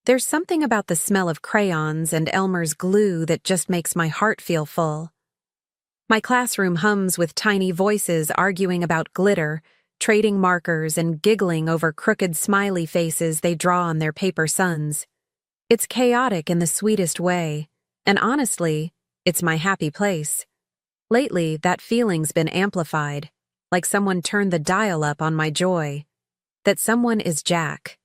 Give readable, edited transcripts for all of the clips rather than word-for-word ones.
There's something about the smell of crayons and Elmer's glue that just makes my heart feel full. My classroom hums with tiny voices arguing about glitter, trading markers, and giggling over crooked smiley faces they draw on their paper suns. It's chaotic in the sweetest way, and honestly, it's my happy place. Lately, that feeling's been amplified, like someone turned the dial up on my joy. That someone is Jack.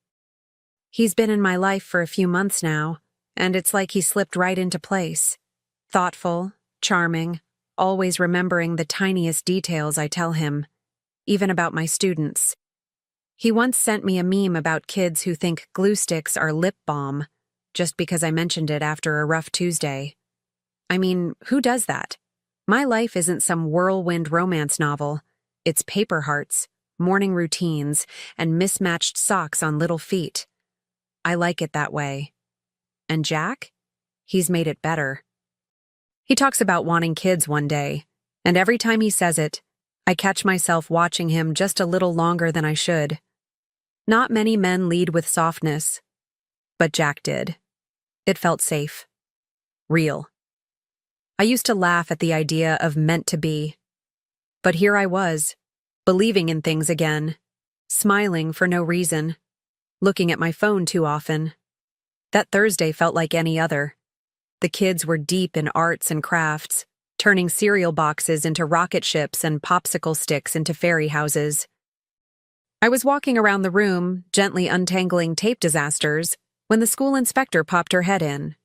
He's been in my life for a few months now, and it's like he slipped right into place. Thoughtful, charming, always remembering the tiniest details I tell him, even about my students. He once sent me a meme about kids who think glue sticks are lip balm, just because I mentioned it after a rough Tuesday. I mean, who does that? My life isn't some whirlwind romance novel. It's paper hearts, morning routines, and mismatched socks on little feet. I like it that way. And Jack? He's made it better. He talks about wanting kids one day, and every time he says it, I catch myself watching him just a little longer than I should. Not many men lead with softness, but Jack did. It felt safe. Real. I used to laugh at the idea of meant to be. But here I was, believing in things again, smiling for no reason, looking at my phone too often. That Thursday felt like any other. The kids were deep in arts and crafts, turning cereal boxes into rocket ships and popsicle sticks into fairy houses. I was walking around the room, gently untangling tape disasters, when the school inspector popped her head in.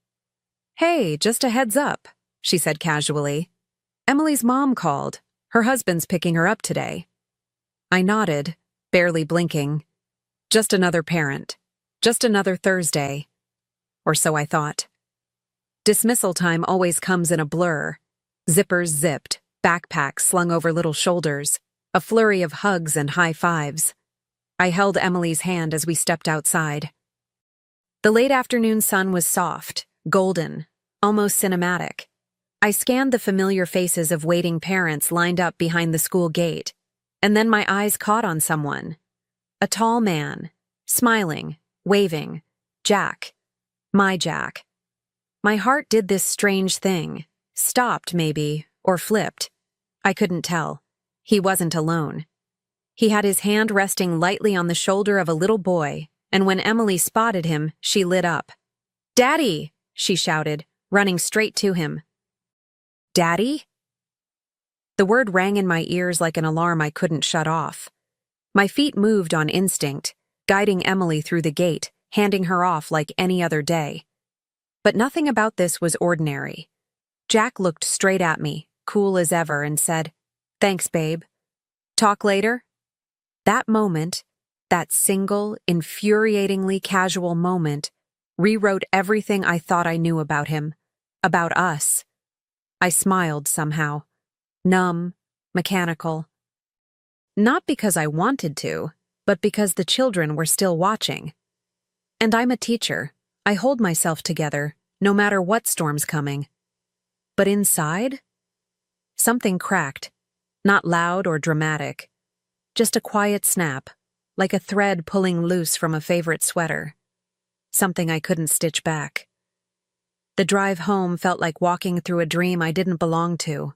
"Hey, just a heads up," she said casually. "Emily's mom called. Her husband's picking her up today." I nodded, barely blinking. Just another parent. Just another Thursday. Or so I thought. Dismissal time always comes in a blur. Zippers zipped, backpacks slung over little shoulders, a flurry of hugs and high fives. I held Emily's hand as we stepped outside. The late afternoon sun was soft, golden, almost cinematic. I scanned the familiar faces of waiting parents lined up behind the school gate, and then my eyes caught on someone. A tall man, smiling, waving. Jack. My Jack. My heart did this strange thing. Stopped, maybe, or flipped. I couldn't tell. He wasn't alone. He had his hand resting lightly on the shoulder of a little boy, and when Emily spotted him, she lit up. "Daddy!" she shouted, running straight to him. "Daddy?" The word rang in my ears like an alarm I couldn't shut off. My feet moved on instinct, guiding Emily through the gate, handing her off like any other day. But nothing about this was ordinary. Jack looked straight at me, cool as ever, and said, "Thanks, babe. Talk later?" That moment, that single, infuriatingly casual moment, rewrote everything I thought I knew about him, about us. I smiled somehow, numb, mechanical. Not because I wanted to, but because the children were still watching. And I'm a teacher. I hold myself together, no matter what storm's coming. But inside, something cracked, not loud or dramatic, just a quiet snap, like a thread pulling loose from a favorite sweater. Something I couldn't stitch back. The drive home felt like walking through a dream I didn't belong to.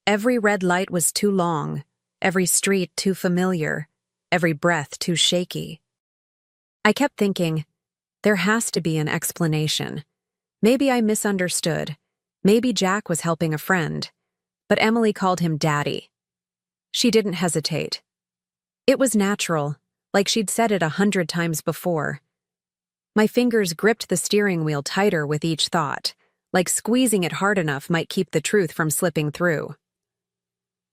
Every red light was too long, every street too familiar, every breath too shaky. I kept thinking, there has to be an explanation. Maybe I misunderstood. Maybe Jack was helping a friend. But Emily called him Daddy. She didn't hesitate. It was natural, like she'd said it 100 times before. My fingers gripped the steering wheel tighter with each thought, like squeezing it hard enough might keep the truth from slipping through.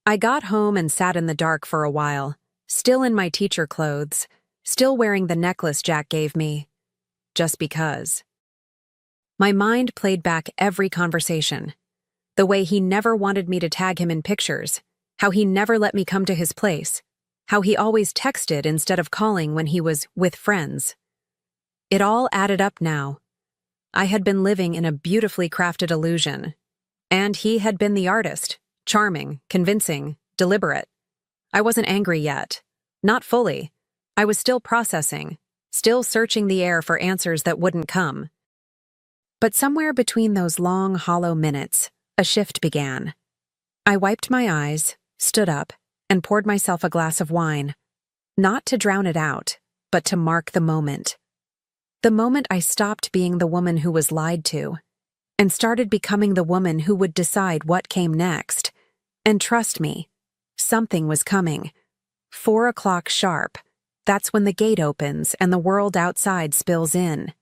I got home and sat in the dark for a while, still in my teacher clothes, still wearing the necklace Jack gave me. Just because. My mind played back every conversation. The way he never wanted me to tag him in pictures, how he never let me come to his place, how he always texted instead of calling when he was with friends. It all added up now. I had been living in a beautifully crafted illusion, and he had been the artist, charming, convincing, deliberate. I wasn't angry yet. Not fully. I was still processing, still searching the air for answers that wouldn't come. But somewhere between those long, hollow minutes, a shift began. I wiped my eyes, stood up, and poured myself a glass of wine, not to drown it out, but to mark the moment. The moment I stopped being the woman who was lied to, and started becoming the woman who would decide what came next. And trust me, something was coming. 4 o'clock sharp. That's when the gate opens and the world outside spills in.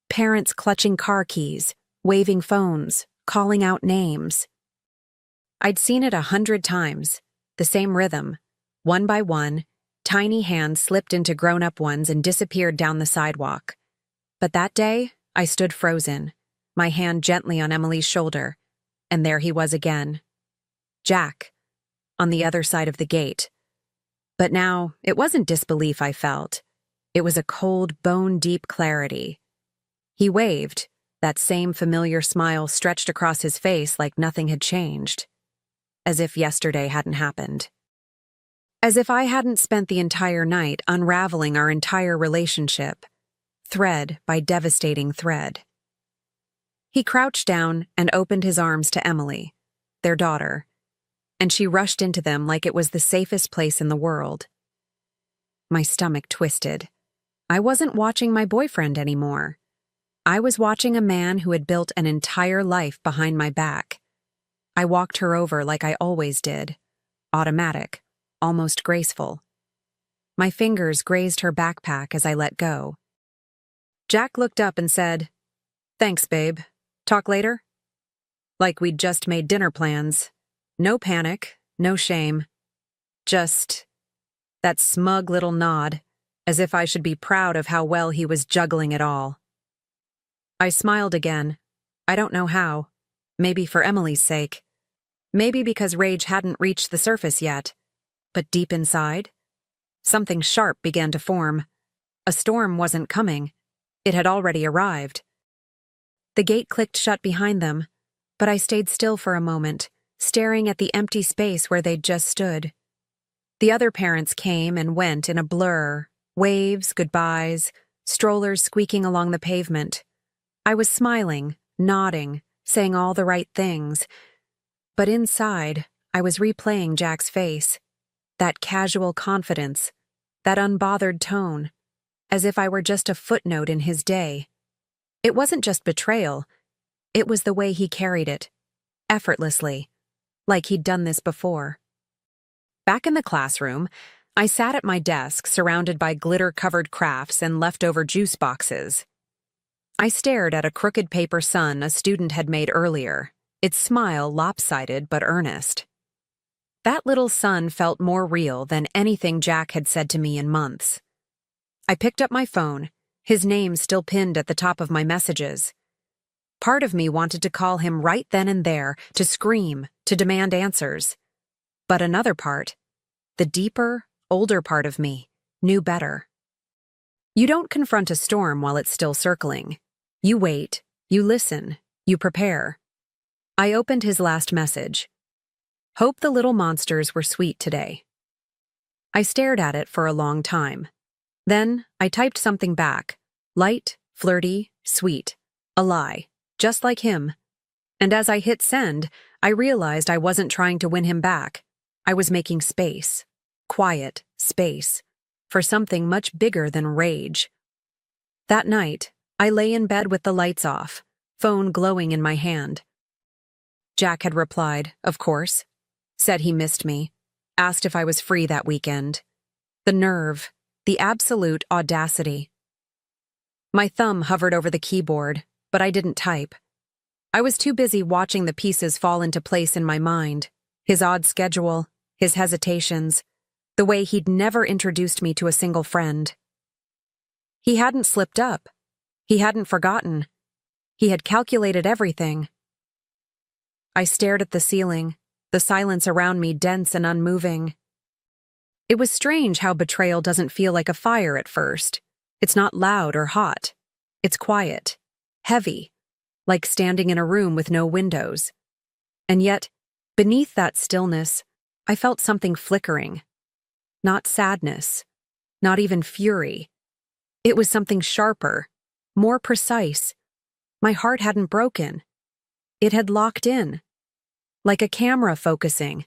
Parents clutching car keys, waving phones, calling out names. I'd seen it 100 times, the same rhythm. One by one, tiny hands slipped into grown-up ones and disappeared down the sidewalk. But that day, I stood frozen, my hand gently on Emily's shoulder, and there he was again. Jack, on the other side of the gate. But now, it wasn't disbelief I felt. It was a cold, bone-deep clarity. He waved, that same familiar smile stretched across his face like nothing had changed. As if yesterday hadn't happened. As if I hadn't spent the entire night unraveling our entire relationship, thread by devastating thread. He crouched down and opened his arms to Emily, their daughter, and she rushed into them like it was the safest place in the world. My stomach twisted. I wasn't watching my boyfriend anymore. I was watching a man who had built an entire life behind my back. I walked her over like I always did, automatic, almost graceful. My fingers grazed her backpack as I let go. Jack looked up and said, "Thanks, babe. Talk later?" Like we'd just made dinner plans. No panic, no shame. Just that smug little nod, as if I should be proud of how well he was juggling it all. I smiled again. I don't know how. Maybe for Emily's sake. Maybe because rage hadn't reached the surface yet. But deep inside, something sharp began to form. A storm wasn't coming. It had already arrived. The gate clicked shut behind them, but I stayed still for a moment, staring at the empty space where they'd just stood. The other parents came and went in a blur, waves, goodbyes, strollers squeaking along the pavement. I was smiling, nodding, saying all the right things. But inside, I was replaying Jack's face, that casual confidence, that unbothered tone, as if I were just a footnote in his day. It wasn't just betrayal, it was the way he carried it, effortlessly, like he'd done this before. Back in the classroom, I sat at my desk surrounded by glitter-covered crafts and leftover juice boxes. I stared at a crooked paper sun a student had made earlier, its smile lopsided but earnest. That little sun felt more real than anything Jack had said to me in months. I picked up my phone, his name still pinned at the top of my messages. Part of me wanted to call him right then and there, to scream, to demand answers. But another part, the deeper, older part of me, knew better. You don't confront a storm while it's still circling. You wait, you listen, you prepare. I opened his last message. Hope the little monsters were sweet today. I stared at it for a long time. Then I typed something back. Light, flirty, sweet. A lie. Just like him. And as I hit send, I realized I wasn't trying to win him back. I was making space. Quiet space. For something much bigger than rage. That night, I lay in bed with the lights off, phone glowing in my hand. Jack had replied, of course. Said he missed me. Asked if I was free that weekend. The nerve. The absolute audacity. My thumb hovered over the keyboard, but I didn't type. I was too busy watching the pieces fall into place in my mind. His odd schedule, his hesitations, the way he'd never introduced me to a single friend. He hadn't slipped up. He hadn't forgotten. He had calculated everything. I stared at the ceiling, the silence around me dense and unmoving. It was strange how betrayal doesn't feel like a fire at first. It's not loud or hot. It's quiet, heavy, like standing in a room with no windows. And yet, beneath that stillness, I felt something flickering. Not sadness, not even fury, It was something sharper, more precise. My heart hadn't broken. It had locked in, like a camera focusing.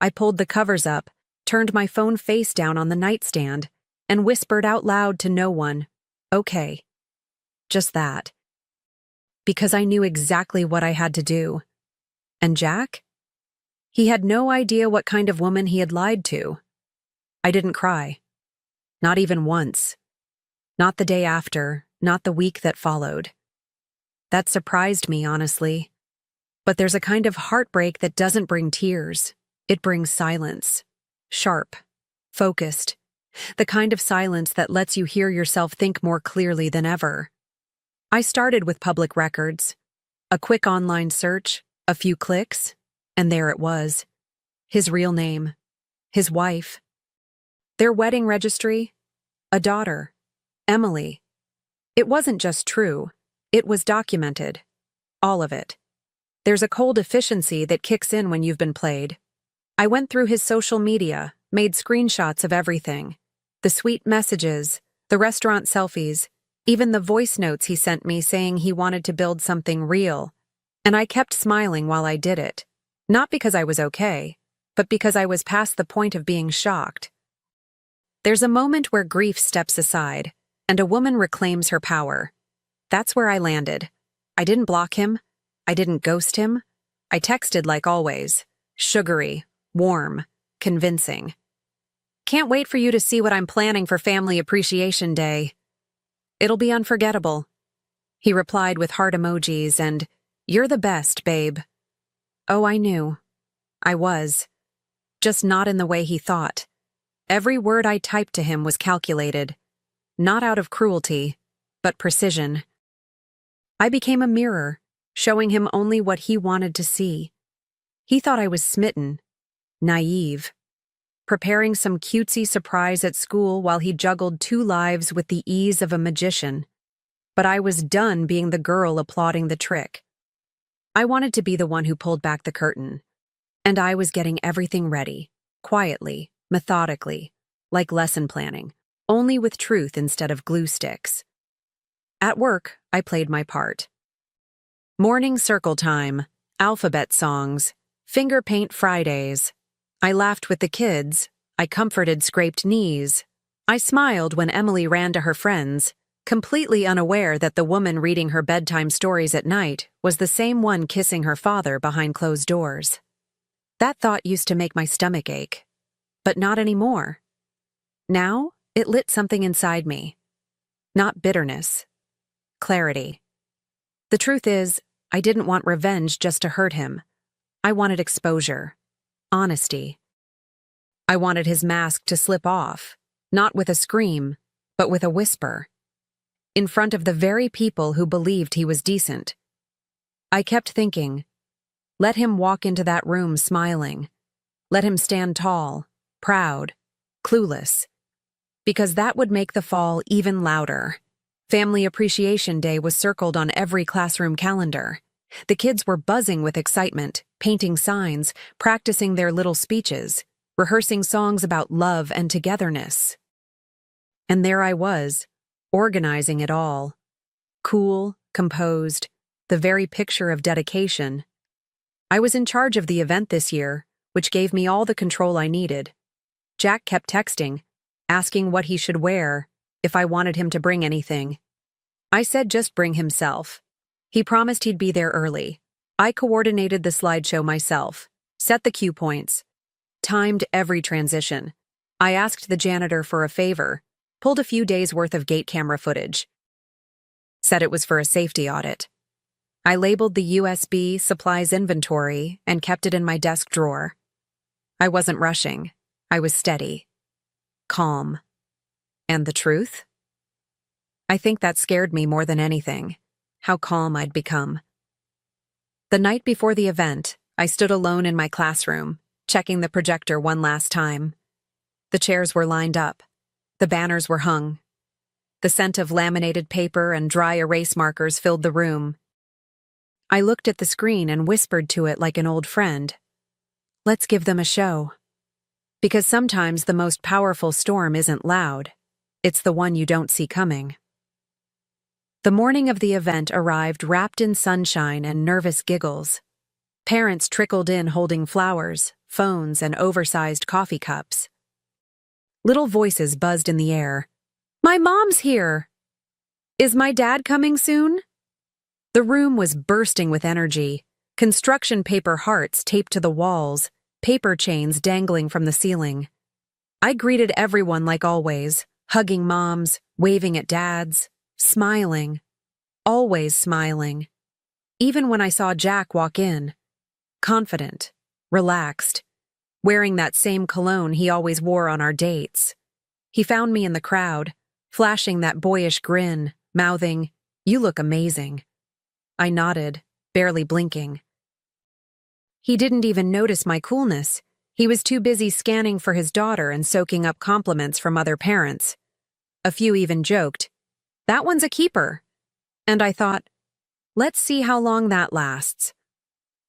I pulled the covers up, turned my phone face down on the nightstand, and whispered out loud to no one, "Okay." Just that. Because I knew exactly what I had to do. And Jack? He had no idea what kind of woman he had lied to. I didn't cry. Not even once. Not the day after, not the week that followed. That surprised me, honestly. But there's a kind of heartbreak that doesn't bring tears. It brings silence. Sharp. Focused. The kind of silence that lets you hear yourself think more clearly than ever. I started with public records. A quick online search, a few clicks, and there it was. His real name. His wife. Their wedding registry. A daughter. Emily. It wasn't just true. It was documented. All of it. There's a cold efficiency that kicks in when you've been played. I went through his social media, made screenshots of everything. The sweet messages, the restaurant selfies, even the voice notes he sent me saying he wanted to build something real. And I kept smiling while I did it. Not because I was okay, but because I was past the point of being shocked. There's a moment where grief steps aside, and a woman reclaims her power. That's where I landed. I didn't block him. I didn't ghost him. I texted like always. Sugary, warm, convincing. "Can't wait for you to see what I'm planning for Family Appreciation Day. It'll be unforgettable." He replied with heart emojis and, "You're the best, babe." Oh, I knew. I was. Just not in the way he thought. Every word I typed to him was calculated. Not out of cruelty, but precision. I became a mirror, showing him only what he wanted to see. He thought I was smitten, naive, preparing some cutesy surprise at school while he juggled two lives with the ease of a magician. But I was done being the girl applauding the trick. I wanted to be the one who pulled back the curtain. And I was getting everything ready, quietly, methodically, like lesson planning, only with truth instead of glue sticks. At work, I played my part. Morning circle time, alphabet songs, finger paint Fridays. I laughed with the kids. I comforted scraped knees. I smiled when Emily ran to her friends, completely unaware that the woman reading her bedtime stories at night was the same one kissing her father behind closed doors. That thought used to make my stomach ache, but not anymore. Now, it lit something inside me. Not bitterness. Clarity. The truth is, I didn't want revenge just to hurt him. I wanted exposure. Honesty. I wanted his mask to slip off, not with a scream, but with a whisper. In front of the very people who believed he was decent. I kept thinking, let him walk into that room smiling. Let him stand tall, proud, clueless. Because that would make the fall even louder. Family Appreciation Day was circled on every classroom calendar. The kids were buzzing with excitement, painting signs, practicing their little speeches, rehearsing songs about love and togetherness. And there I was, organizing it all. Cool, composed, the very picture of dedication. I was in charge of the event this year, which gave me all the control I needed. Jack kept texting, asking what he should wear, if I wanted him to bring anything. I said just bring himself. He promised he'd be there early. I coordinated the slideshow myself, set the cue points, timed every transition. I asked the janitor for a favor, pulled a few days' worth of gate camera footage. Said it was for a safety audit. I labeled the USB supplies inventory and kept it in my desk drawer. I wasn't rushing. I was steady. Calm. And the truth? I think that scared me more than anything, how calm I'd become. The night before the event, I stood alone in my classroom, checking the projector one last time. The chairs were lined up. The banners were hung. The scent of laminated paper and dry erase markers filled the room. I looked at the screen and whispered to it like an old friend. Let's give them a show. Because sometimes the most powerful storm isn't loud. It's the one you don't see coming. The morning of the event arrived wrapped in sunshine and nervous giggles. Parents trickled in holding flowers, phones, and oversized coffee cups. Little voices buzzed in the air. "My mom's here! Is my dad coming soon?" The room was bursting with energy, construction paper hearts taped to the walls, paper chains dangling from the ceiling. I greeted everyone like always, hugging moms, waving at dads, smiling, always smiling. Even when I saw Jack walk in, confident, relaxed, wearing that same cologne he always wore on our dates. He found me in the crowd, flashing that boyish grin, mouthing, "You look amazing." I nodded, barely blinking. He didn't even notice my coolness. He was too busy scanning for his daughter and soaking up compliments from other parents. A few even joked, "That one's a keeper." And I thought, let's see how long that lasts.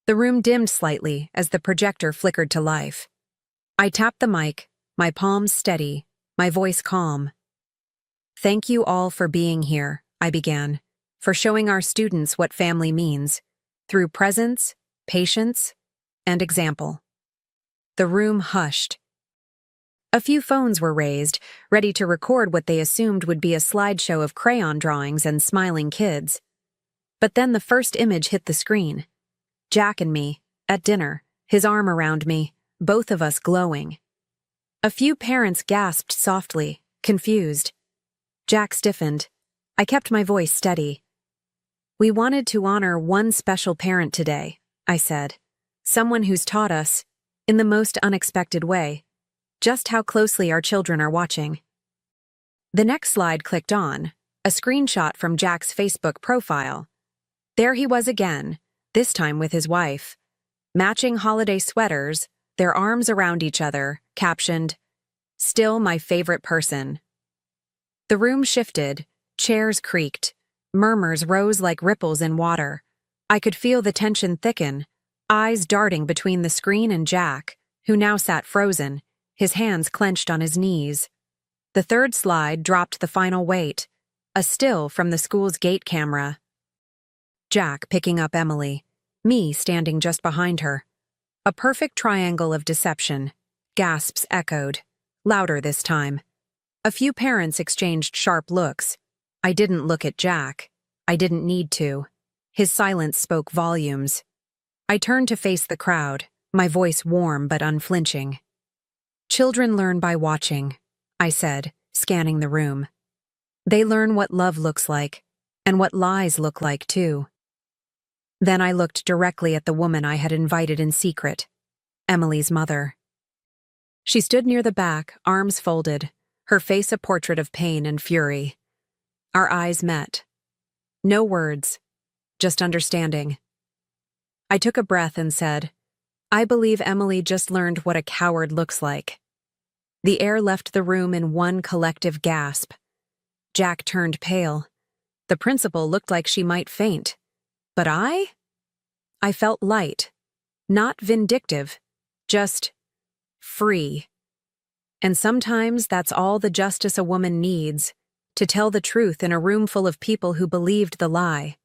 The room dimmed slightly as the projector flickered to life. I tapped the mic, my palms steady, my voice calm. "Thank you all for being here," I began, "for showing our students what family means, through presence, patience, and example." The room hushed. A few phones were raised, ready to record what they assumed would be a slideshow of crayon drawings and smiling kids. But then the first image hit the screen. Jack and me, at dinner, his arm around me, both of us glowing. A few parents gasped softly, confused. Jack stiffened. I kept my voice steady. "We wanted to honor one special parent today," I said. "Someone who's taught us, in the most unexpected way, just how closely our children are watching." The next slide clicked on, a screenshot from Jack's Facebook profile. There he was again, this time with his wife. Matching holiday sweaters, their arms around each other, captioned, "Still my favorite person." The room shifted, chairs creaked, murmurs rose like ripples in water. I could feel the tension thicken, eyes darting between the screen and Jack, who now sat frozen, his hands clenched on his knees. The third slide dropped the final weight, a still from the school's gate camera. Jack picking up Emily, me standing just behind her. A perfect triangle of deception. Gasps echoed, louder this time. A few parents exchanged sharp looks. I didn't look at Jack. I didn't need to. His silence spoke volumes. I turned to face the crowd, my voice warm but unflinching. "Children learn by watching," I said, scanning the room. "They learn what love looks like, and what lies look like, too." Then I looked directly at the woman I had invited in secret, Emily's mother. She stood near the back, arms folded, her face a portrait of pain and fury. Our eyes met. No words, just understanding. I took a breath and said, "I believe Emily just learned what a coward looks like." The air left the room in one collective gasp. Jack turned pale. The principal looked like she might faint. But I felt light, not vindictive, just free. And sometimes that's all the justice a woman needs, to tell the truth in a room full of people who believed the lie.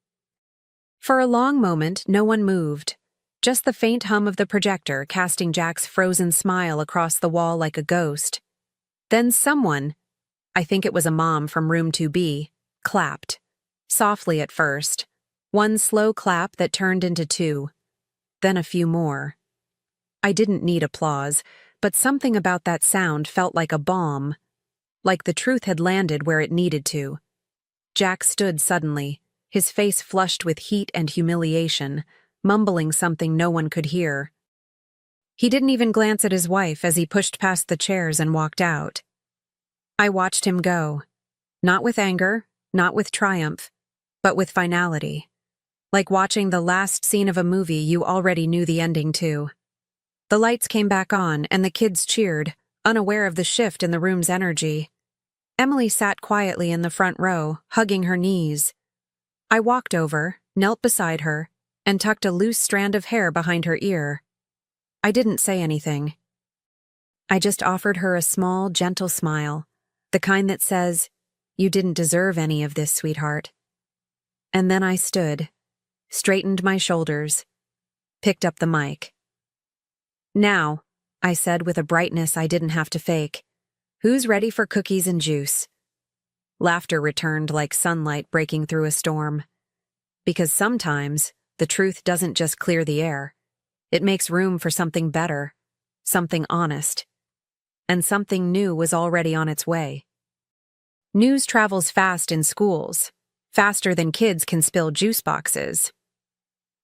For a long moment, no one moved, just the faint hum of the projector casting Jack's frozen smile across the wall like a ghost. Then someone, I think it was a mom from room 2B, clapped. Softly at first. One slow clap that turned into two. Then a few more. I didn't need applause, but something about that sound felt like a bomb. Like the truth had landed where it needed to. Jack stood suddenly, his face flushed with heat and humiliation, mumbling something no one could hear. He didn't even glance at his wife as he pushed past the chairs and walked out. I watched him go. Not with anger, not with triumph, but with finality. Like watching the last scene of a movie you already knew the ending to. The lights came back on and the kids cheered, unaware of the shift in the room's energy. Emily sat quietly in the front row, hugging her knees. I walked over, knelt beside her, and tucked a loose strand of hair behind her ear. I didn't say anything. I just offered her a small, gentle smile, The kind that says, "You didn't deserve any of this, sweetheart." And then I stood, straightened my shoulders, picked up the mic. "Now," I said with a brightness I didn't have to fake, "who's ready for cookies and juice?" Laughter returned like sunlight breaking through a storm. Because sometimes, the truth doesn't just clear the air. It makes room for something better, something honest. And something new was already on its way. News travels fast in schools, faster than kids can spill juice boxes.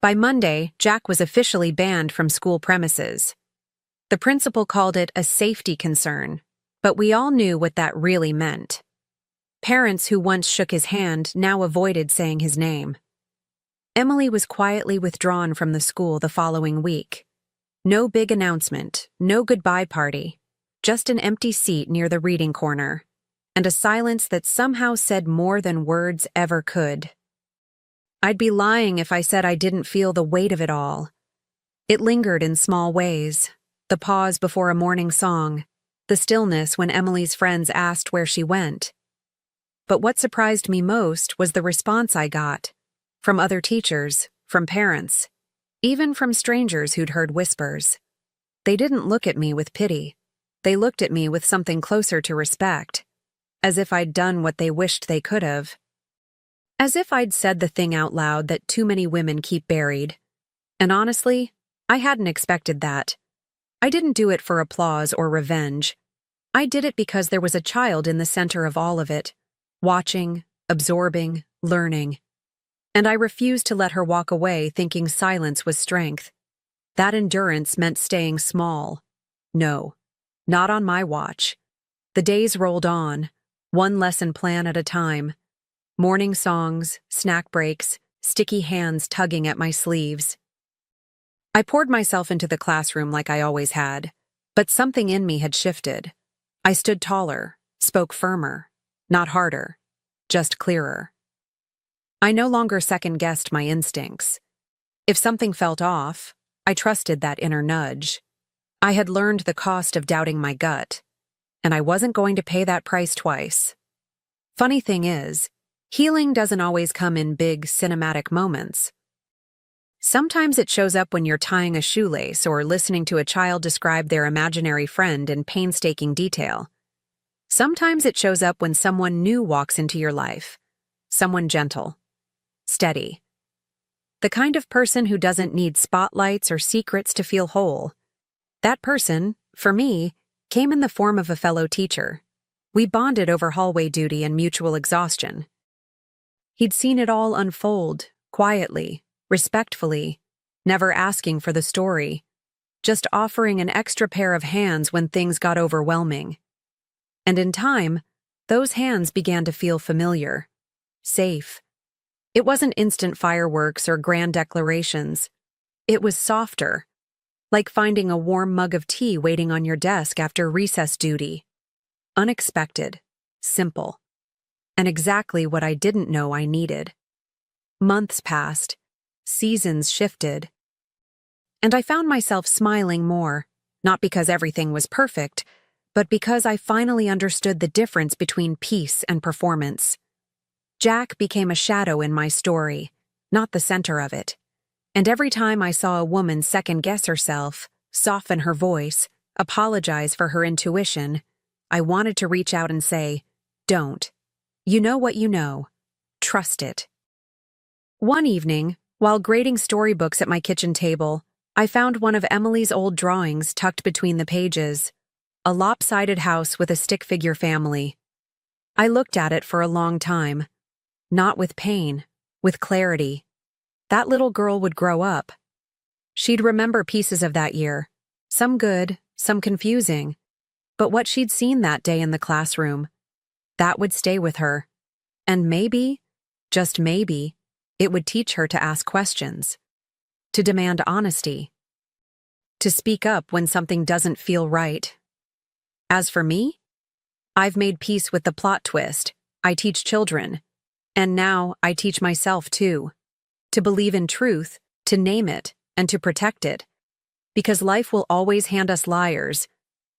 By Monday, Jack was officially banned from school premises. The principal called it a safety concern, but we all knew what that really meant. Parents who once shook his hand now avoided saying his name. Emily was quietly withdrawn from the school the following week. No big announcement, no goodbye party, just an empty seat near the reading corner, and a silence that somehow said more than words ever could. I'd be lying if I said I didn't feel the weight of it all. It lingered in small ways, the pause before a morning song, the stillness when Emily's friends asked where she went. But what surprised me most was the response I got. From other teachers, from parents, even from strangers who'd heard whispers. They didn't look at me with pity. They looked at me with something closer to respect, as if I'd done what they wished they could have. As if I'd said the thing out loud that too many women keep buried. And honestly, I hadn't expected that. I didn't do it for applause or revenge. I did it because there was a child in the center of all of it, watching, absorbing, learning. And I refused to let her walk away thinking silence was strength. That endurance meant staying small. No, not on my watch. The days rolled on, one lesson plan at a time. Morning songs, snack breaks, sticky hands tugging at my sleeves. I poured myself into the classroom like I always had, but something in me had shifted. I stood taller, spoke firmer, not harder, just clearer. I no longer second-guessed my instincts. If something felt off, I trusted that inner nudge. I had learned the cost of doubting my gut, and I wasn't going to pay that price twice. Funny thing is, healing doesn't always come in big, cinematic moments. Sometimes it shows up when you're tying a shoelace or listening to a child describe their imaginary friend in painstaking detail. Sometimes it shows up when someone new walks into your life, someone gentle, steady. The kind of person who doesn't need spotlights or secrets to feel whole. That person, for me, came in the form of a fellow teacher. We bonded over hallway duty and mutual exhaustion. He'd seen it all unfold, quietly, respectfully, never asking for the story, just offering an extra pair of hands when things got overwhelming. And in time, those hands began to feel familiar, safe. It wasn't instant fireworks or grand declarations. It was softer, like finding a warm mug of tea waiting on your desk after recess duty. Unexpected, simple, and exactly what I didn't know I needed. Months passed, seasons shifted, and I found myself smiling more, not because everything was perfect, but because I finally understood the difference between peace and performance. Jack became a shadow in my story, not the center of it. And every time I saw a woman second-guess herself, soften her voice, apologize for her intuition, I wanted to reach out and say, "Don't. You know what you know. Trust it." One evening, while grading storybooks at my kitchen table, I found one of Emily's old drawings tucked between the pages, a lopsided house with a stick figure family. I looked at it for a long time. Not with pain, with clarity. That little girl would grow up. She'd remember pieces of that year, some good, some confusing, but what she'd seen that day in the classroom, that would stay with her. And maybe, just maybe, it would teach her to ask questions, to demand honesty, to speak up when something doesn't feel right. As for me, I've made peace with the plot twist. I teach children. And now I teach myself too, to believe in truth, to name it, and to protect it. Because life will always hand us liars,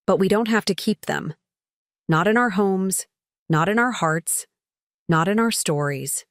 but we don't have to keep them. Not in our homes, Not in our hearts, not in our stories.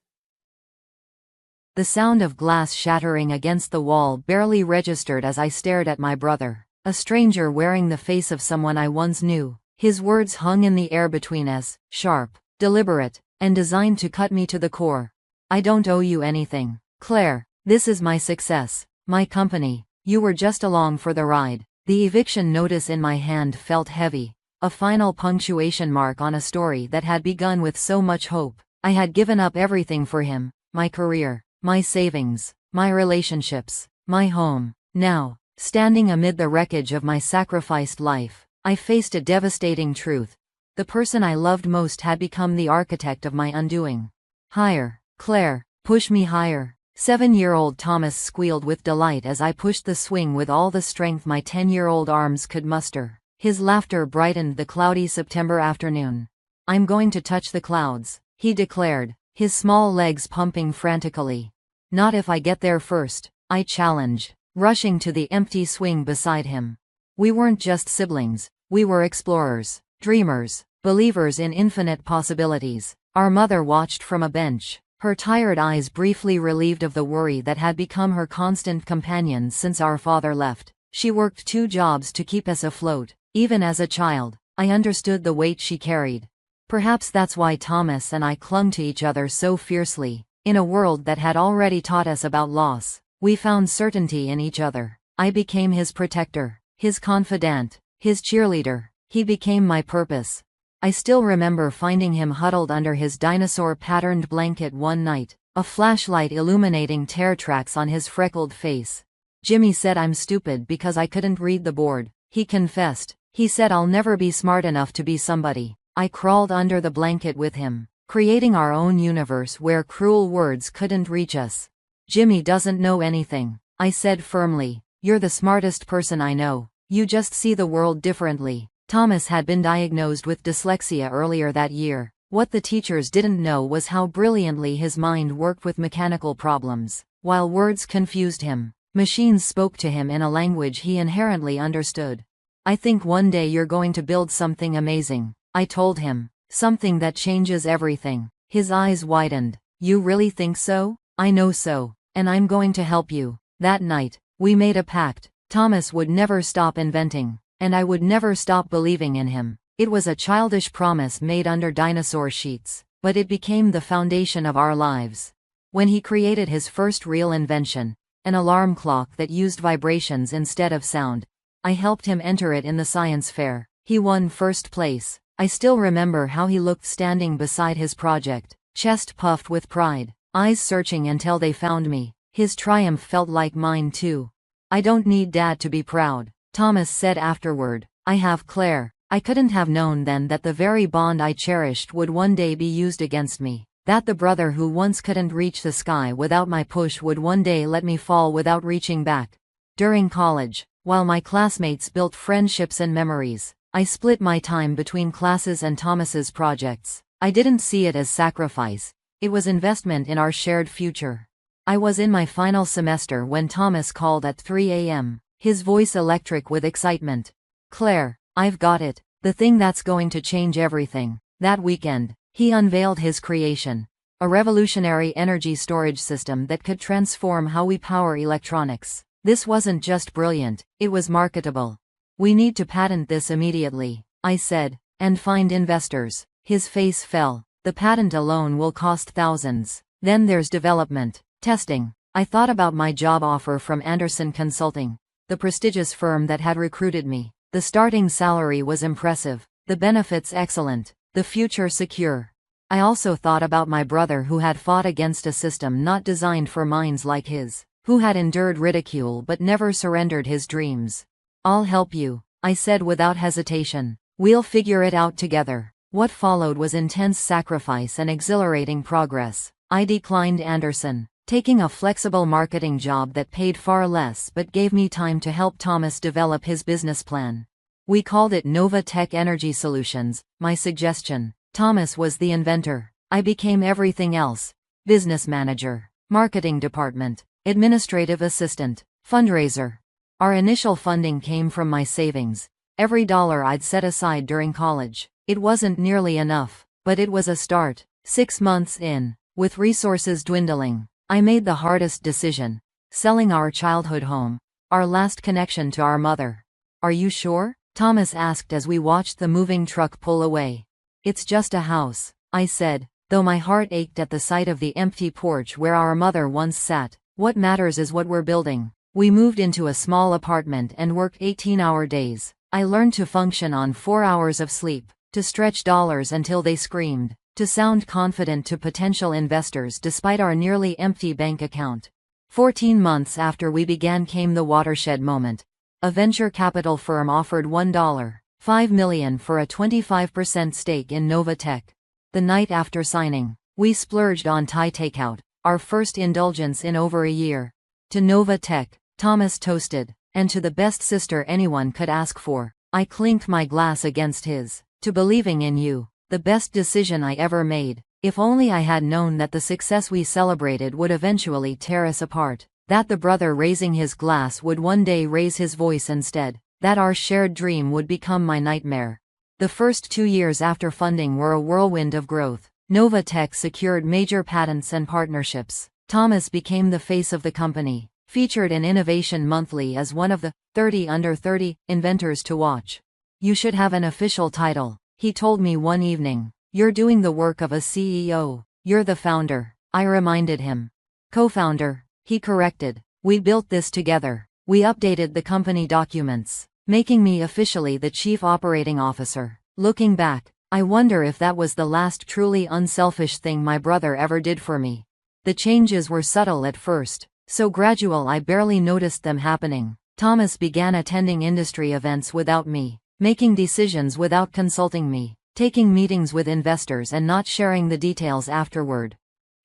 The sound of glass shattering against the wall barely registered as I stared at my brother, a stranger wearing the face of someone I once knew. His words hung in the air between us, sharp, deliberate, and designed to cut me to the core. I don't owe you anything, Claire. This is my success, my company. You were just along for the ride. The eviction notice in my hand felt heavy, a final punctuation mark on a story that had begun with so much hope. I had given up everything for him, my career, my savings, my relationships, my home. Now, standing amid the wreckage of my sacrificed life, I faced a devastating truth. The person I loved most had become the architect of my undoing. Higher, Claire, push me higher. 7-year-old Thomas squealed with delight as I pushed the swing with all the strength my 10-year-old arms could muster. His laughter brightened the cloudy September afternoon. I'm going to touch the clouds, he declared, his small legs pumping frantically. Not if I get there first, I challenged, rushing to the empty swing beside him. We weren't just siblings, we were explorers, dreamers, believers in infinite possibilities. Our mother watched from a bench, her tired eyes briefly relieved of the worry that had become her constant companion since our father left. She worked 2 jobs to keep us afloat. Even as a child, I understood the weight she carried. Perhaps that's why Thomas and I clung to each other so fiercely. In a world that had already taught us about loss, we found certainty in each other. I became his protector, his confidant, his cheerleader. He became my purpose. I still remember finding him huddled under his dinosaur-patterned blanket one night, a flashlight illuminating tear tracks on his freckled face. Jimmy said I'm stupid because I couldn't read the board, he confessed. He said I'll never be smart enough to be somebody. I crawled under the blanket with him, creating our own universe where cruel words couldn't reach us. Jimmy doesn't know anything, I said firmly. You're the smartest person I know. You just see the world differently. Thomas had been diagnosed with dyslexia earlier that year. What the teachers didn't know was how brilliantly his mind worked with mechanical problems. While words confused him, machines spoke to him in a language he inherently understood. I think one day you're going to build something amazing, I told him. Something that changes everything. His eyes widened. You really think so? I know so. And I'm going to help you. That night, we made a pact. Thomas would never stop inventing, and I would never stop believing in him. It was a childish promise made under dinosaur sheets, but it became the foundation of our lives. When he created his first real invention, an alarm clock that used vibrations instead of sound, I helped him enter it in the science fair. He won first place. I still remember how he looked standing beside his project, chest puffed with pride, eyes searching until they found me. His triumph felt like mine too. I don't need Dad to be proud, Thomas said afterward. I have Claire. I couldn't have known then that the very bond I cherished would one day be used against me. That the brother who once couldn't reach the sky without my push would one day let me fall without reaching back. During college, while my classmates built friendships and memories, I split my time between classes and Thomas's projects. I didn't see it as sacrifice. It was investment in our shared future. I was in my final semester when Thomas called at 3 a.m., his voice electric with excitement. Claire, I've got it. The thing that's going to change everything. That weekend, he unveiled his creation. A revolutionary energy storage system that could transform how we power electronics. This wasn't just brilliant, it was marketable. We need to patent this immediately, I said, and find investors. His face fell. The patent alone will cost thousands. Then there's development, testing. I thought about my job offer from Anderson Consulting, the prestigious firm that had recruited me. The starting salary was impressive, the benefits excellent, the future secure. I also thought about my brother who had fought against a system not designed for minds like his, who had endured ridicule but never surrendered his dreams. I'll help you, I said without hesitation. We'll figure it out together. What followed was intense sacrifice and exhilarating progress. I declined Anderson, taking a flexible marketing job that paid far less but gave me time to help Thomas develop his business plan. We called it Nova Tech Energy Solutions, my suggestion. Thomas was the inventor. I became everything else. Business manager, marketing department, administrative assistant, fundraiser. Our initial funding came from my savings, every dollar I'd set aside during college. It wasn't nearly enough, But it was a start. 6 months in, with resources dwindling, I made the hardest decision. Selling our childhood home. Our last connection to our mother. Are you sure? Thomas asked as we watched the moving truck pull away. It's just a house, I said, though my heart ached at the sight of the empty porch where our mother once sat. What matters is what we're building. We moved into a small apartment and worked 18-hour days. I learned to function on 4 hours of sleep, to stretch dollars until they screamed, to sound confident to potential investors despite our nearly empty bank account. 14 months after we began came the watershed moment. A venture capital firm offered $1.5 million for a 25% stake in Nova Tech. The night after signing, we splurged on Thai takeout, our first indulgence in over a year. To Nova Tech, Thomas toasted, and to the best sister anyone could ask for. I clinked my glass against his. To believing in you, the best decision I ever made. If only I had known that the success we celebrated would eventually tear us apart, that the brother raising his glass would one day raise his voice instead, that our shared dream would become my nightmare. The first 2 years after funding were a whirlwind of growth. Nova Tech secured major patents and partnerships. Thomas became the face of the company, featured in Innovation Monthly as one of the 30 under 30 inventors to watch. You should have an official title, he told me one evening. You're doing the work of a CEO. You're the founder, I reminded him. Co-founder, he corrected. We built this together. We updated the company documents, making me officially the chief operating officer. Looking back, I wonder if that was the last truly unselfish thing my brother ever did for me. The changes were subtle at first, so gradual I barely noticed them happening. Thomas began attending industry events without me, making decisions without consulting me, taking meetings with investors and not sharing the details afterward.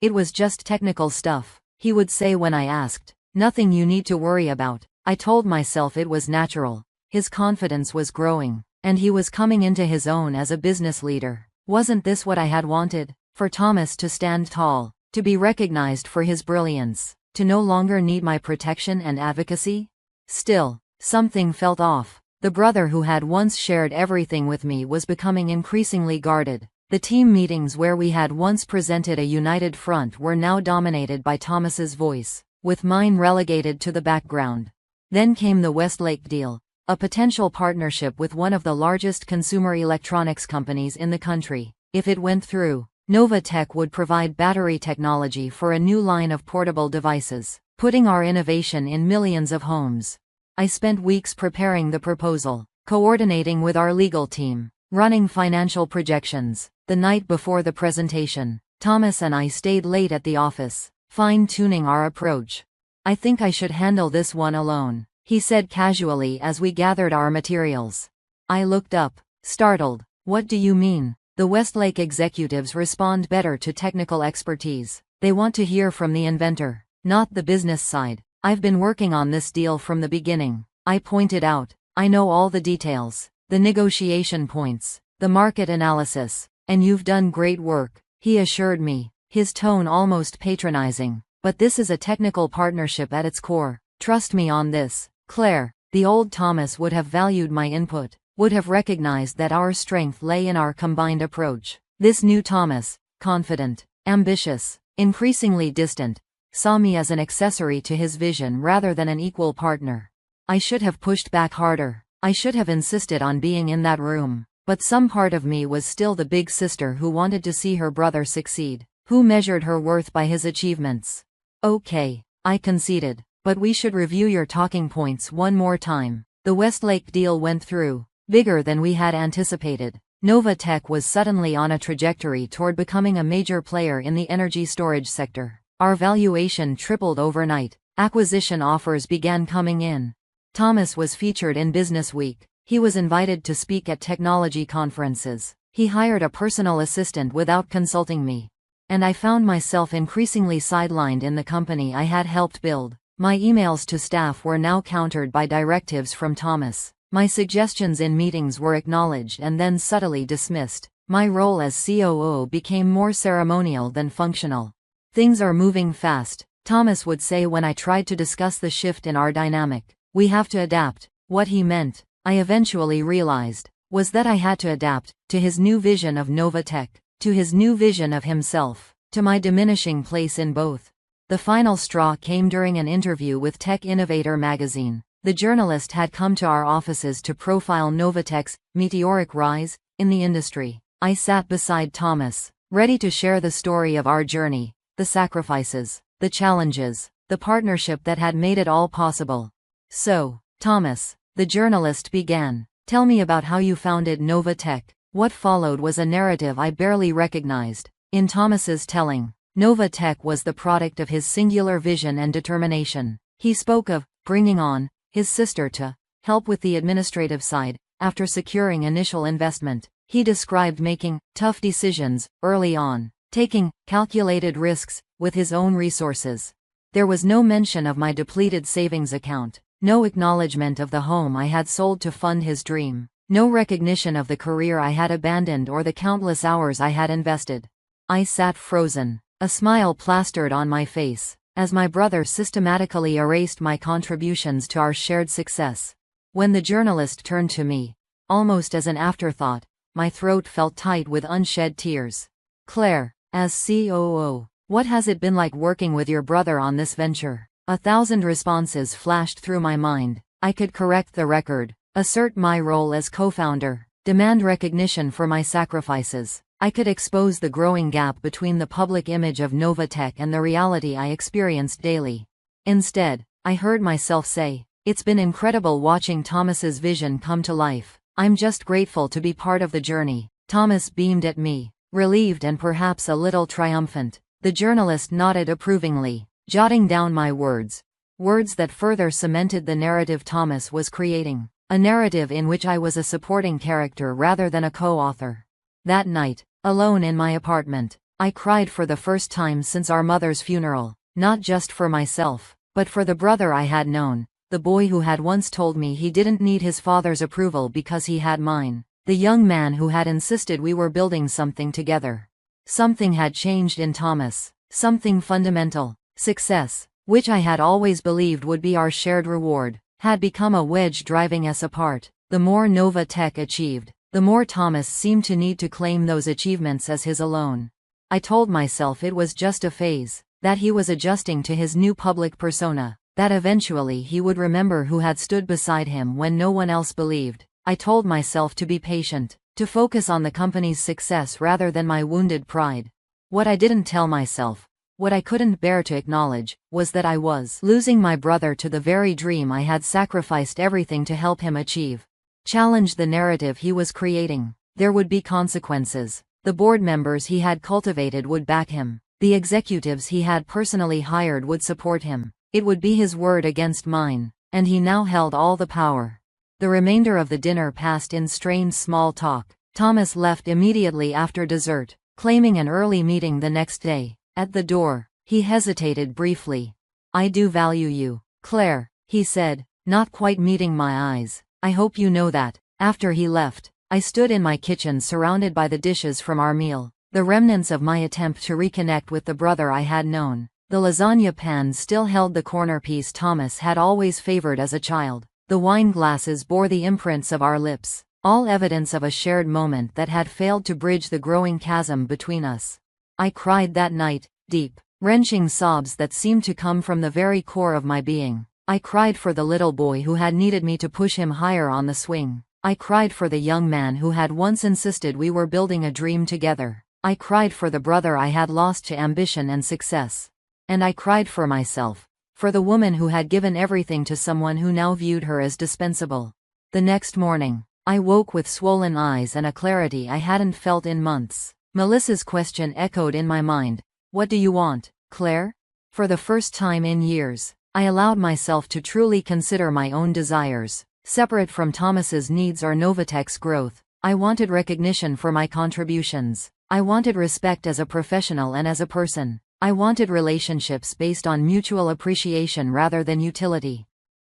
It was just technical stuff, he would say when I asked. Nothing you need to worry about. I told myself it was natural. His confidence was growing, and he was coming into his own as a business leader. Wasn't this what I had wanted? For Thomas to stand tall, to be recognized for his brilliance, to no longer need my protection and advocacy? Still, something felt off. The brother who had once shared everything with me was becoming increasingly guarded. The team meetings where we had once presented a united front were now dominated by Thomas's voice, with mine relegated to the background. Then came the Westlake deal, a potential partnership with one of the largest consumer electronics companies in the country. If it went through, Nova Tech would provide battery technology for a new line of portable devices, putting our innovation in millions of homes. I spent weeks preparing the proposal, coordinating with our legal team, running financial projections. The night before the presentation, Thomas and I stayed late at the office, fine-tuning our approach. I think I should handle this one alone, he said casually as we gathered our materials. I looked up, startled. What do you mean? The Westlake executives respond better to technical expertise. They want to hear from the inventor, not the business side. I've been working on this deal from the beginning, I pointed out. I know all the details, the negotiation points, the market analysis, and you've done great work, he assured me, his tone almost patronizing. But this is a technical partnership at its core. Trust me on this, Claire. The old Thomas would have valued my input, would have recognized that our strength lay in our combined approach. This new Thomas, confident, ambitious, increasingly distant, saw me as an accessory to his vision rather than an equal partner. I should have pushed back harder. I should have insisted on being in that room. But some part of me was still the big sister who wanted to see her brother succeed, who measured her worth by his achievements. Okay, I conceded, but we should review your talking points one more time. The Westlake deal went through, bigger than we had anticipated. Nova Tech was suddenly on a trajectory toward becoming a major player in the energy storage sector. Our valuation tripled overnight. Acquisition offers began coming in. Thomas was featured in Business Week. He was invited to speak at technology conferences. He hired a personal assistant without consulting me. And I found myself increasingly sidelined in the company I had helped build. My emails to staff were now countered by directives from Thomas. My suggestions in meetings were acknowledged and then subtly dismissed. My role as COO became more ceremonial than functional. Things are moving fast, Thomas would say when I tried to discuss the shift in our dynamic. We have to adapt. What he meant, I eventually realized, was that I had to adapt to his new vision of Nova Tech. to his new vision of himself, to my diminishing place in both. The final straw came during an interview with Tech Innovator magazine. The journalist had come to our offices to profile Novatech's meteoric rise in the industry. I sat beside Thomas, ready to share the story of our journey, the sacrifices, the challenges, the partnership that had made it all possible. So, Thomas, the journalist began, tell me about how you founded Novatech. What followed was a narrative I barely recognized. In Thomas's telling, Novatech was the product of his singular vision and determination. He spoke of bringing on his sister to help with the administrative side after securing initial investment. He described making tough decisions early on, taking calculated risks with his own resources. There was no mention of my depleted savings account, no acknowledgement of the home I had sold to fund his dream, no recognition of the career I had abandoned or the countless hours I had invested. I sat frozen, a smile plastered on my face, as my brother systematically erased my contributions to our shared success. When the journalist turned to me, almost as an afterthought, my throat felt tight with unshed tears. Claire, as COO, what has it been like working with your brother on this venture? 1,000 responses flashed through my mind. I could correct the record, assert my role as co-founder, demand recognition for my sacrifices. I could expose the growing gap between the public image of Novatech and the reality I experienced daily. Instead, I heard myself say, "It's been incredible watching Thomas's vision come to life. I'm just grateful to be part of the journey." Thomas beamed at me, relieved and perhaps a little triumphant. The journalist nodded approvingly, jotting down my words. Words that further cemented the narrative Thomas was creating. A narrative in which I was a supporting character rather than a co-author. That night, alone in my apartment, I cried for the first time since our mother's funeral, not just for myself, but for the brother I had known, the boy who had once told me he didn't need his father's approval because he had mine, the young man who had insisted we were building something together. Something had changed in Thomas, something fundamental. Success, which I had always believed would be our shared reward, had become a wedge driving us apart. The more Novatech achieved, the more Thomas seemed to need to claim those achievements as his alone. I told myself it was just a phase, that he was adjusting to his new public persona, that eventually he would remember who had stood beside him when no one else believed. I told myself to be patient, to focus on the company's success rather than my wounded pride. What I didn't tell myself, what I couldn't bear to acknowledge, was that I was losing my brother to the very dream I had sacrificed everything to help him achieve. Challenge the narrative he was creating. There would be consequences. The board members he had cultivated would back him. The executives he had personally hired would support him. It would be his word against mine, and he now held all the power. The remainder of the dinner passed in strained small talk. Thomas left immediately after dessert, claiming an early meeting the next day. At the door, he hesitated briefly. "I do value you, Claire," he said, not quite meeting my eyes. "I hope you know that." After he left, I stood in my kitchen surrounded by the dishes from our meal, the remnants of my attempt to reconnect with the brother I had known. The lasagna pan still held the corner piece Thomas had always favored as a child. The wine glasses bore the imprints of our lips, all evidence of a shared moment that had failed to bridge the growing chasm between us. I cried that night, deep, wrenching sobs that seemed to come from the very core of my being. I cried for the little boy who had needed me to push him higher on the swing. I cried for the young man who had once insisted we were building a dream together. I cried for the brother I had lost to ambition and success. And I cried for myself, for the woman who had given everything to someone who now viewed her as dispensable. The next morning, I woke with swollen eyes and a clarity I hadn't felt in months. Melissa's question echoed in my mind. "What do you want, Claire?" For the first time in years, I allowed myself to truly consider my own desires, separate from Thomas's needs or Novatech's growth. I wanted recognition for my contributions. I wanted respect as a professional and as a person. I wanted relationships based on mutual appreciation rather than utility.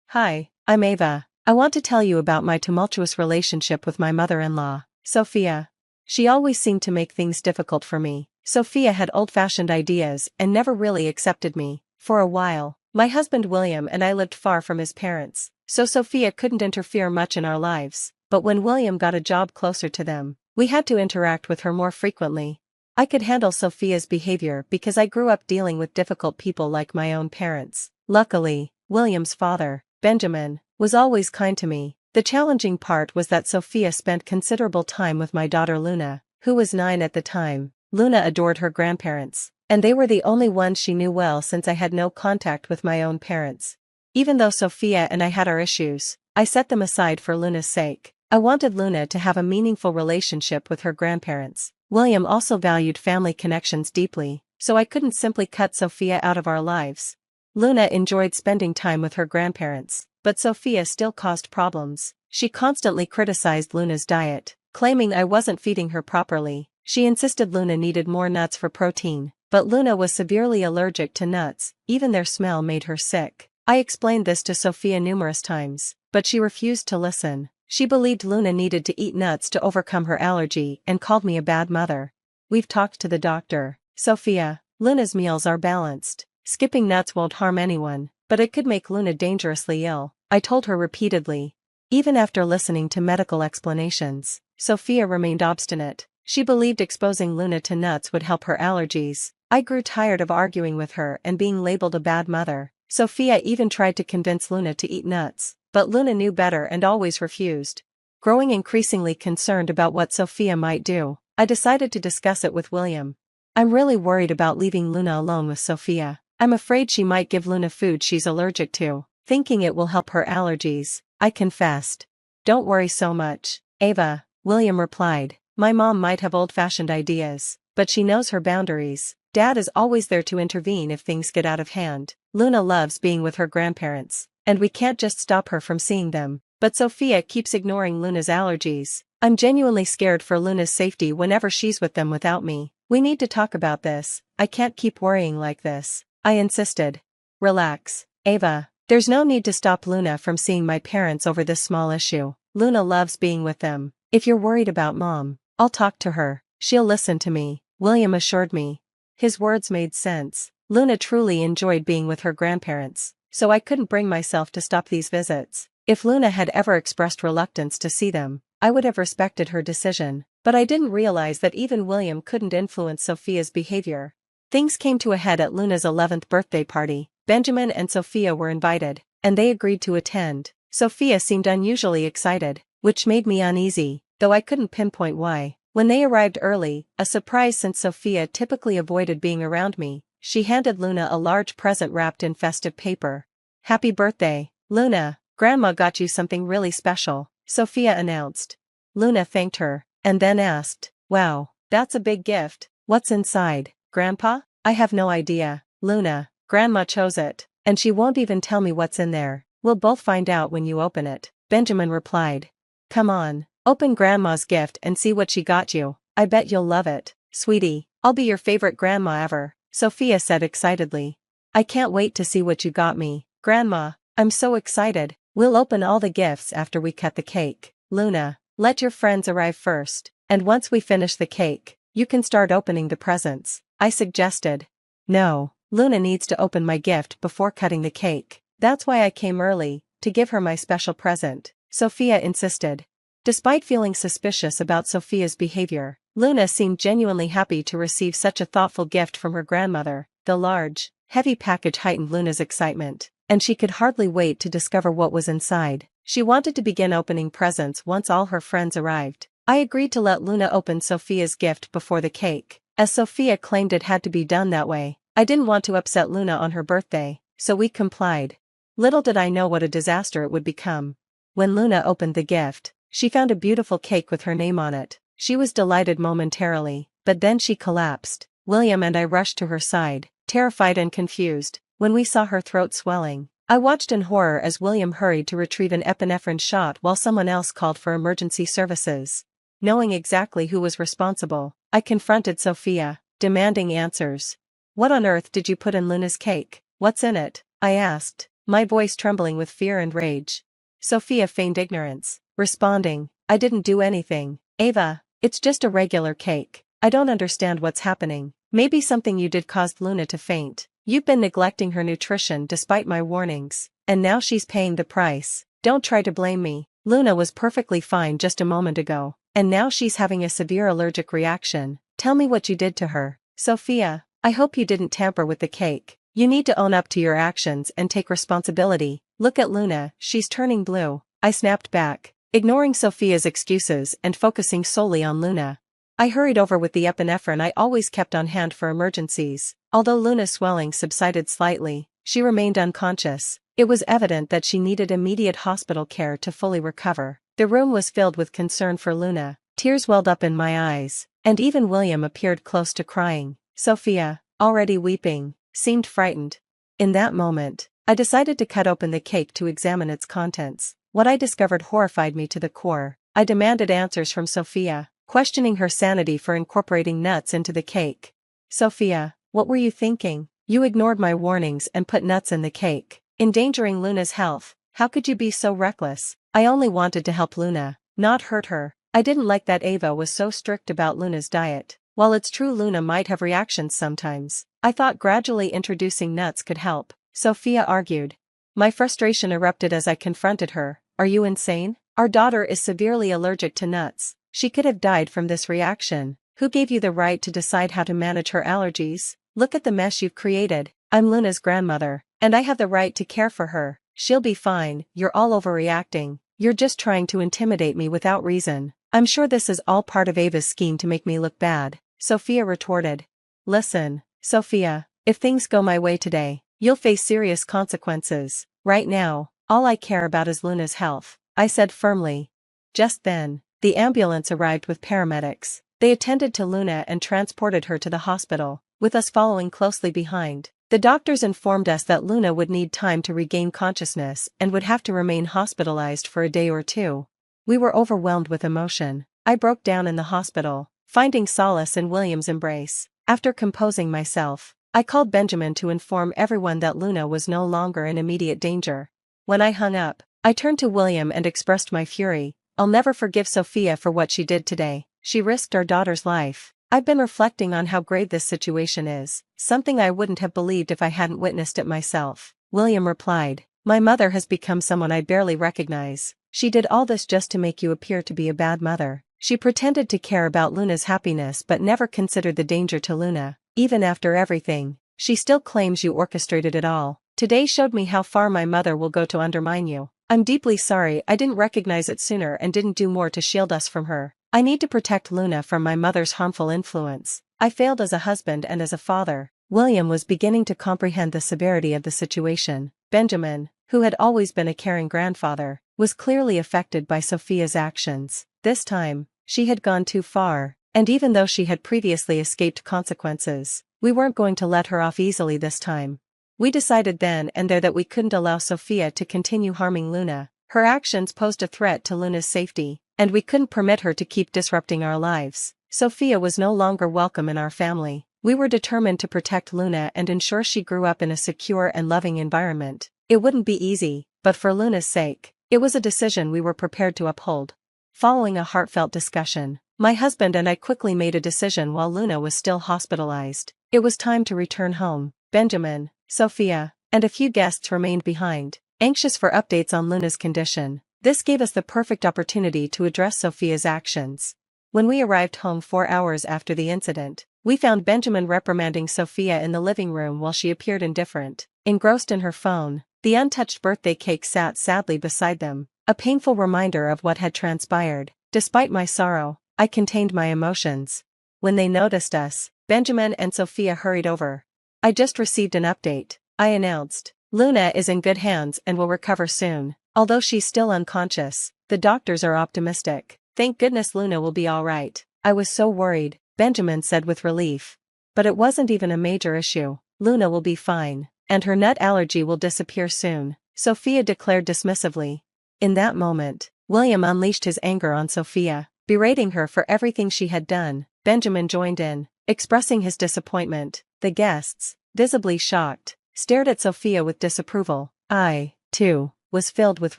Hi, I'm Ava. I want to tell you about my tumultuous relationship with my mother-in-law, Sophia. She always seemed to make things difficult for me. Sophia had old-fashioned ideas and never really accepted me. For a while, my husband William and I lived far from his parents, so Sophia couldn't interfere much in our lives. But when William got a job closer to them, we had to interact with her more frequently. I could handle Sophia's behavior because I grew up dealing with difficult people like my own parents. Luckily, William's father, Benjamin, was always kind to me. The challenging part was that Sophia spent considerable time with my daughter Luna, who was 9 at the time. Luna adored her grandparents, and they were the only ones she knew well since I had no contact with my own parents. Even though Sophia and I had our issues, I set them aside for Luna's sake. I wanted Luna to have a meaningful relationship with her grandparents. William also valued family connections deeply, so I couldn't simply cut Sophia out of our lives. Luna enjoyed spending time with her grandparents, but Sophia still caused problems. She constantly criticized Luna's diet, claiming I wasn't feeding her properly. She insisted Luna needed more nuts for protein, but Luna was severely allergic to nuts, even their smell made her sick. I explained this to Sophia numerous times, but she refused to listen. She believed Luna needed to eat nuts to overcome her allergy and called me a bad mother. We've talked to the doctor. Sophia, Luna's meals are balanced. Skipping nuts won't harm anyone, but it could make Luna dangerously ill, I told her repeatedly. Even after listening to medical explanations, Sophia remained obstinate. She believed exposing Luna to nuts would help her allergies. I grew tired of arguing with her and being labeled a bad mother. Sophia even tried to convince Luna to eat nuts, but Luna knew better and always refused. Growing increasingly concerned about what Sophia might do, I decided to discuss it with William. I'm really worried about leaving Luna alone with Sophia. I'm afraid she might give Luna food she's allergic to, thinking it will help her allergies, I confessed. Don't worry so much, Ava, William replied. My mom might have old-fashioned ideas, but she knows her boundaries. Dad is always there to intervene if things get out of hand. Luna loves being with her grandparents, and we can't just stop her from seeing them. But Sophia keeps ignoring Luna's allergies. I'm genuinely scared for Luna's safety whenever she's with them without me. We need to talk about this. I can't keep worrying like this, I insisted. Relax, Ava. There's no need to stop Luna from seeing my parents over this small issue. Luna loves being with them. If you're worried about Mom, I'll talk to her. She'll listen to me, William assured me. His words made sense. Luna truly enjoyed being with her grandparents, so I couldn't bring myself to stop these visits. If Luna had ever expressed reluctance to see them, I would have respected her decision, but I didn't realize that even William couldn't influence Sophia's behavior. Things came to a head at Luna's 11th birthday party. Benjamin and Sophia were invited, and they agreed to attend. Sophia seemed unusually excited, which made me uneasy, though I couldn't pinpoint why. When they arrived early, a surprise since Sophia typically avoided being around me, she handed Luna a large present wrapped in festive paper. Happy birthday, Luna, Grandma got you something really special, Sophia announced. Luna thanked her, and then asked, Wow, that's a big gift. What's inside, Grandpa? I have no idea, Luna. Grandma chose it, and she won't even tell me what's in there. We'll both find out when you open it, Benjamin replied. Come on, open Grandma's gift and see what she got you. I bet you'll love it, sweetie. I'll be your favorite grandma ever, Sophia said excitedly. I can't wait to see what you got me, Grandma. I'm so excited. We'll open all the gifts after we cut the cake. Luna, let your friends arrive first, and once we finish the cake, you can start opening the presents, I suggested. No, Luna needs to open my gift before cutting the cake. That's why I came early, to give her my special present, Sophia insisted. Despite feeling suspicious about Sophia's behavior, Luna seemed genuinely happy to receive such a thoughtful gift from her grandmother. The large, heavy package heightened Luna's excitement, and she could hardly wait to discover what was inside. She wanted to begin opening presents once all her friends arrived. I agreed to let Luna open Sophia's gift before the cake, as Sophia claimed it had to be done that way. I didn't want to upset Luna on her birthday, so we complied. Little did I know what a disaster it would become. When Luna opened the gift, she found a beautiful cake with her name on it. She was delighted momentarily, but then she collapsed. William and I rushed to her side, terrified and confused, when we saw her throat swelling. I watched in horror as William hurried to retrieve an epinephrine shot while someone else called for emergency services. Knowing exactly who was responsible, I confronted Sophia, demanding answers. What on earth did you put in Luna's cake? What's in it? I asked, my voice trembling with fear and rage. Sophia feigned ignorance, responding, I didn't do anything, Ava, it's just a regular cake. I don't understand what's happening. Maybe something you did caused Luna to faint. You've been neglecting her nutrition despite my warnings, and now she's paying the price. Don't try to blame me. Luna was perfectly fine just a moment ago. and now she's having a severe allergic reaction. Tell me what you did to her. Sophia, I hope you didn't tamper with the cake. You need to own up to your actions and take responsibility. Look at Luna, she's turning blue. I snapped back, ignoring Sophia's excuses and focusing solely on Luna. I hurried over with the epinephrine I always kept on hand for emergencies. Although Luna's swelling subsided slightly, she remained unconscious. It was evident that she needed immediate hospital care to fully recover. The room was filled with concern for Luna. Tears welled up in my eyes, and even William appeared close to crying. Sophia, already weeping, seemed frightened. In that moment, I decided to cut open the cake to examine its contents. What I discovered horrified me to the core. I demanded answers from Sophia, questioning her sanity for incorporating nuts into the cake. Sophia, what were you thinking? You ignored my warnings and put nuts in the cake, endangering Luna's health. How could you be so reckless? I only wanted to help Luna, not hurt her. I didn't like that Ava was so strict about Luna's diet. While it's true Luna might have reactions sometimes, I thought gradually introducing nuts could help. Sophia argued. My frustration erupted as I confronted her. Are you insane? Our daughter is severely allergic to nuts. She could have died from this reaction. Who gave you the right to decide how to manage her allergies? Look at the mess you've created. I'm Luna's grandmother, and I have the right to care for her. She'll be fine. You're all overreacting. You're just trying to intimidate me without reason. I'm sure this is all part of Ava's scheme to make me look bad, Sophia retorted. Listen, Sophia, if things go my way today, you'll face serious consequences. Right now, all I care about is Luna's health, I said firmly. Just then, the ambulance arrived with paramedics. They attended to Luna and transported her to the hospital, with us following closely behind. The doctors informed us that Luna would need time to regain consciousness and would have to remain hospitalized for a day or two. We were overwhelmed with emotion. I broke down in the hospital, finding solace in William's embrace. After composing myself, I called Benjamin to inform everyone that Luna was no longer in immediate danger. When I hung up, I turned to William and expressed my fury. I'll never forgive Sophia for what she did today. She risked our daughter's life. I've been reflecting on how grave this situation is, something I wouldn't have believed if I hadn't witnessed it myself. William replied, my mother has become someone I barely recognize. She did all this just to make you appear to be a bad mother. She pretended to care about Luna's happiness but never considered the danger to Luna. Even after everything, she still claims you orchestrated it all. Today showed me how far my mother will go to undermine you. I'm deeply sorry I didn't recognize it sooner and didn't do more to shield us from her. I need to protect Luna from my mother's harmful influence. I failed as a husband and as a father. William was beginning to comprehend the severity of the situation. Benjamin, who had always been a caring grandfather, was clearly affected by Sophia's actions. This time, she had gone too far, and even though she had previously escaped consequences, we weren't going to let her off easily this time. We decided then and there that we couldn't allow Sophia to continue harming Luna. Her actions posed a threat to Luna's safety, and we couldn't permit her to keep disrupting our lives. Sophia was no longer welcome in our family. We were determined to protect Luna and ensure she grew up in a secure and loving environment. It wouldn't be easy, but for Luna's sake, it was a decision we were prepared to uphold. Following a heartfelt discussion, my husband and I quickly made a decision while Luna was still hospitalized. It was time to return home. Benjamin, Sophia, and a few guests remained behind, anxious for updates on Luna's condition. This gave us the perfect opportunity to address Sophia's actions. When we arrived home 4 hours after the incident, we found Benjamin reprimanding Sophia in the living room while she appeared indifferent. Engrossed in her phone, the untouched birthday cake sat sadly beside them, a painful reminder of what had transpired. Despite my sorrow, I contained my emotions. When they noticed us, Benjamin and Sophia hurried over. I just received an update, I announced. Luna is in good hands and will recover soon. Although she's still unconscious, the doctors are optimistic. Thank goodness Luna will be all right. I was so worried, Benjamin said with relief. But it wasn't even a major issue. Luna will be fine, and her nut allergy will disappear soon, Sophia declared dismissively. In that moment, William unleashed his anger on Sophia, berating her for everything she had done. Benjamin joined in, expressing his disappointment. The guests, visibly shocked, stared at Sophia with disapproval. I, too, was filled with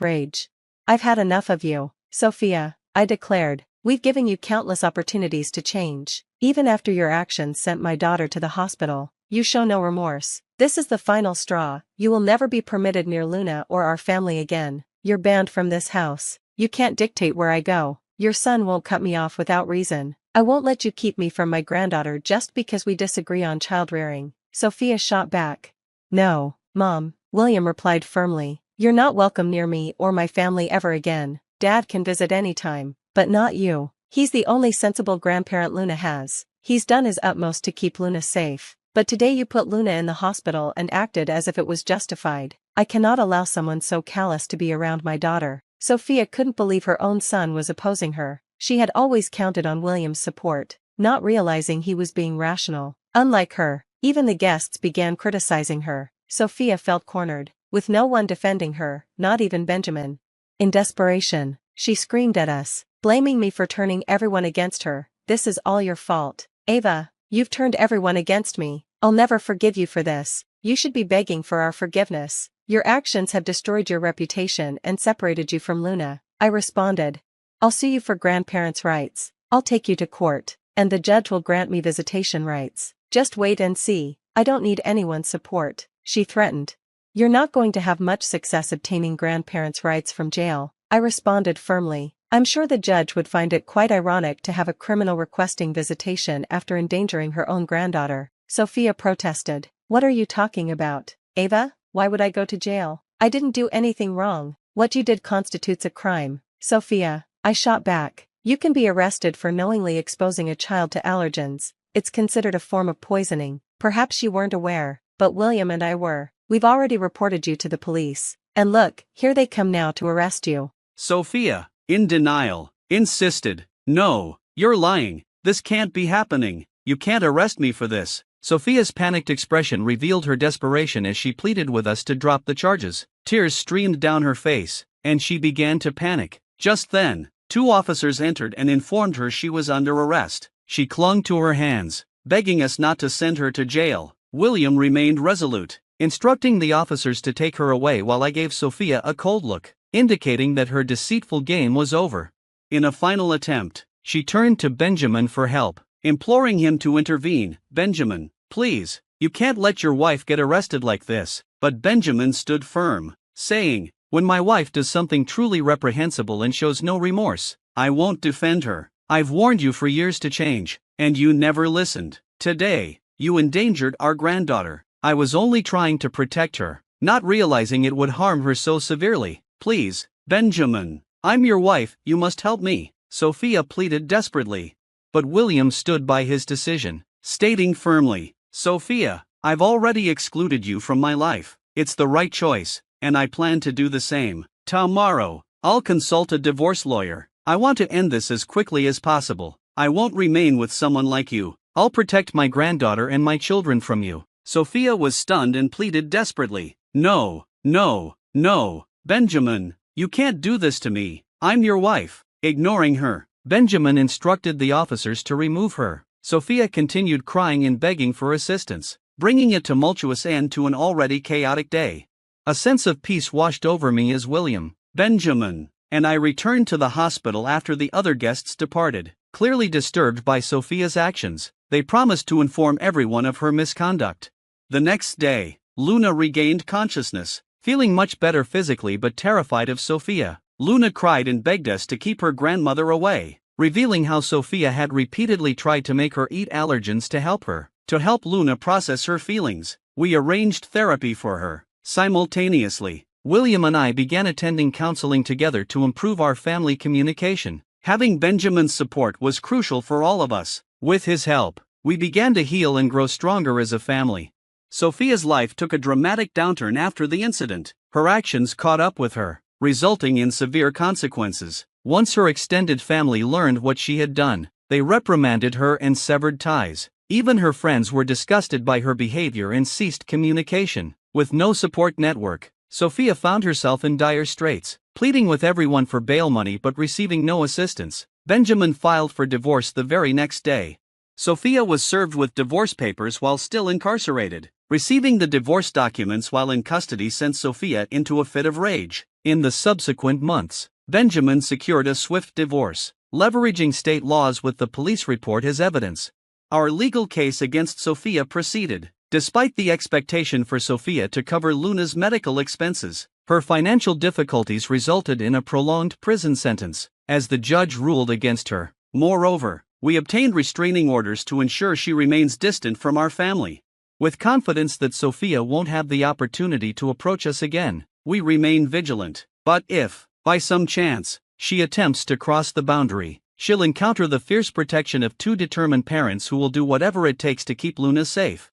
rage. I've had enough of you, Sophia, I declared. We've given you countless opportunities to change. Even after your actions sent my daughter to the hospital, you show no remorse. This is the final straw. You will never be permitted near Luna or our family again. You're banned from this house. You can't dictate where I go. Your son won't cut me off without reason. I won't let you keep me from my granddaughter just because we disagree on child-rearing, Sophia shot back. No, Mom, William replied firmly. You're not welcome near me or my family ever again. Dad can visit anytime, but not you. He's the only sensible grandparent Luna has. He's done his utmost to keep Luna safe. But today you put Luna in the hospital and acted as if it was justified. I cannot allow someone so callous to be around my daughter. Sophia couldn't believe her own son was opposing her. She had always counted on William's support, not realizing he was being rational. Unlike her, even the guests began criticizing her. Sophia felt cornered, with no one defending her, not even Benjamin. In desperation, she screamed at us, blaming me for turning everyone against her. This is all your fault. Ava, you've turned everyone against me. I'll never forgive you for this. You should be begging for our forgiveness. Your actions have destroyed your reputation and separated you from Luna. I responded. I'll sue you for grandparents' rights. I'll take you to court, and the judge will grant me visitation rights. Just wait and see. I don't need anyone's support, she threatened. You're not going to have much success obtaining grandparents' rights from jail, I responded firmly. I'm sure the judge would find it quite ironic to have a criminal requesting visitation after endangering her own granddaughter. Sophia protested. What are you talking about, Ava? Why would I go to jail? I didn't do anything wrong. What you did constitutes a crime. Sophia, I shot back. You can be arrested for knowingly exposing a child to allergens. It's considered a form of poisoning. Perhaps you weren't aware, but William and I were. We've already reported you to the police. And look, here they come now to arrest you. Sophia, in denial, insisted. No, you're lying. This can't be happening. You can't arrest me for this. Sophia's panicked expression revealed her desperation as she pleaded with us to drop the charges. Tears streamed down her face, and she began to panic. Just then, 2 officers entered and informed her she was under arrest. She clung to her hands, begging us not to send her to jail. William remained resolute, instructing the officers to take her away while I gave Sophia a cold look, indicating that her deceitful game was over. In a final attempt, she turned to Benjamin for help, imploring him to intervene. Benjamin, please, you can't let your wife get arrested like this. But Benjamin stood firm, saying, when my wife does something truly reprehensible and shows no remorse, I won't defend her. I've warned you for years to change, and you never listened. Today, you endangered our granddaughter. I was only trying to protect her, not realizing it would harm her so severely. Please, Benjamin, I'm your wife, you must help me, Sophia pleaded desperately. But William stood by his decision, stating firmly, Sophia, I've already excluded you from my life. It's the right choice, and I plan to do the same. Tomorrow, I'll consult a divorce lawyer. I want to end this as quickly as possible. I won't remain with someone like you. I'll protect my granddaughter and my children from you. Sophia was stunned and pleaded desperately. No, no, no, Benjamin, you can't do this to me. I'm your wife. Ignoring her, Benjamin instructed the officers to remove her. Sophia continued crying and begging for assistance, bringing a tumultuous end to an already chaotic day. A sense of peace washed over me as William, Benjamin, and I returned to the hospital after the other guests departed. Clearly disturbed by Sophia's actions, they promised to inform everyone of her misconduct. The next day, Luna regained consciousness, feeling much better physically but terrified of Sophia. Luna cried and begged us to keep her grandmother away, revealing how Sophia had repeatedly tried to make her eat allergens to help her. To help Luna process her feelings, we arranged therapy for her. Simultaneously, William and I began attending counseling together to improve our family communication. Having Benjamin's support was crucial for all of us. With his help, we began to heal and grow stronger as a family. Sophia's life took a dramatic downturn after the incident. Her actions caught up with her, resulting in severe consequences. Once her extended family learned what she had done, they reprimanded her and severed ties. Even her friends were disgusted by her behavior and ceased communication. With no support network, Sophia found herself in dire straits, pleading with everyone for bail money but receiving no assistance. Benjamin filed for divorce the very next day. Sophia was served with divorce papers while still incarcerated. Receiving the divorce documents while in custody sent Sophia into a fit of rage. In the subsequent months, Benjamin secured a swift divorce, leveraging state laws with the police report as evidence. Our legal case against Sophia proceeded. Despite the expectation for Sophia to cover Luna's medical expenses, her financial difficulties resulted in a prolonged prison sentence. as the judge ruled against her. Moreover, we obtained restraining orders to ensure she remains distant from our family. With confidence that Sophia won't have the opportunity to approach us again, we remain vigilant. But if, by some chance, she attempts to cross the boundary, she'll encounter the fierce protection of two determined parents who will do whatever it takes to keep Luna safe.